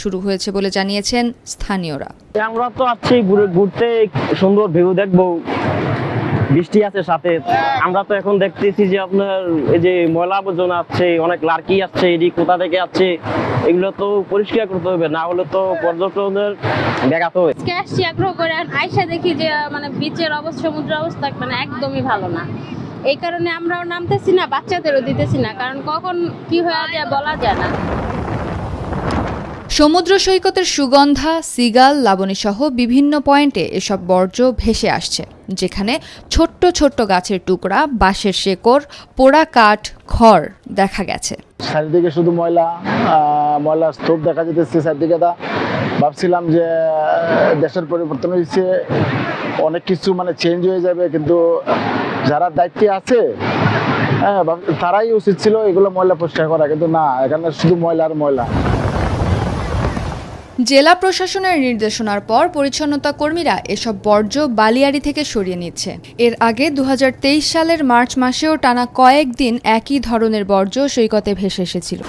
শুরু হয়েছে বলে জানিয়েছেন স্থানীয়রা। আমরা তো আছি ঘুরতে, সুন্দর ভিউ দেখবো, বৃষ্টি আছে সাথে। আমরা তো এখন দেখতেছি যে আপনার এই যে ময়লা আবর্জনা আছে, অনেক লার্কি আছে, এটি কোথা থেকে আছে, এগুলো তো পরিষ্কার করতে হবে, না হলে তো পর্যটনের ব্যাঘাত হবে। আসছি আগ্রহ করে, আইসা দেখি যে মানে বিচের অবস্থা, সমুদ্রের অবস্থা মানে একদমই ভালো না। এই কারণে আমরাও নামতেছি না, বাচ্চাদেরও দিতেছি না, কারণ কখন কি হয়ে যায় বলা যায় না। সমুদ্র সৈকতের সুগন্ধা, সিগাল, লাবণীসহ বিভিন্ন পয়েন্টে এসব বর্জ্য ভেসে আসছে, যেখানে ছোট্ট ছোট্ট গাছের টুকরা, বাঁশের শেকড়, পোড়া কাঠ, খড় দেখা গেছে। চারিদিকে শুধু ময়লার স্তূপ দেখা যেতেছে চারিদিকে। ভাবছিলাম যে দেশের পরিবর্তন হয়েছে, অনেক কিছু মানে চেঞ্জ হয়ে যাবে, কিন্তু যারা দায়িত্বে আছে তারাই উচিত ছিল এগুলো ময়লা পরিষ্কার করা, কিন্তু না, এখানে শুধু ময়লা আর ময়লা। জেলা প্রশাসনের নির্দেশনার পর পরিচ্ছন্নতা কর্মীরা এসব বর্জ্য বালিয়াড়ি থেকে সরিয়ে নিচ্ছে। এর আগে 2023 সালের মার্চ মাসেও টানা কয়েকদিন একই ধরনের বর্জ্য সৈকতে ভেসে এসেছিল।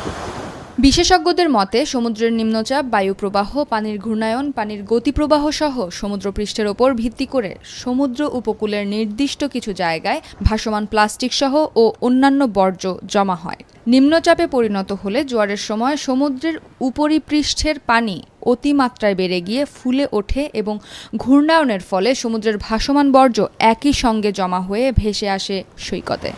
বিশেষজ্ঞদের মতে সমুদ্রের নিম্নচাপ, বায়ুপ্রবাহ, পানির ঘূর্ণায়ন, পানির গতিপ্রবাহ সহ সমুদ্রপৃষ্ঠের ওপর ভিত্তি করে সমুদ্র উপকূলের নির্দিষ্ট কিছু জায়গায় ভাসমান প্লাস্টিক সহ ও অন্যান্য বর্জ্য জমা হয়। নিম্নচাপে পরিণত হলে জোয়ারের সময় সমুদ্রের উপরিপৃষ্ঠের পানি অতিমাত্রায় বেড়ে গিয়ে ফুলে ওঠে এবং ঘূর্ণায়নের ফলে সমুদ্রের ভাসমান বর্জ্য একই সঙ্গে জমা হয়ে ভেসে আসে সৈকতে।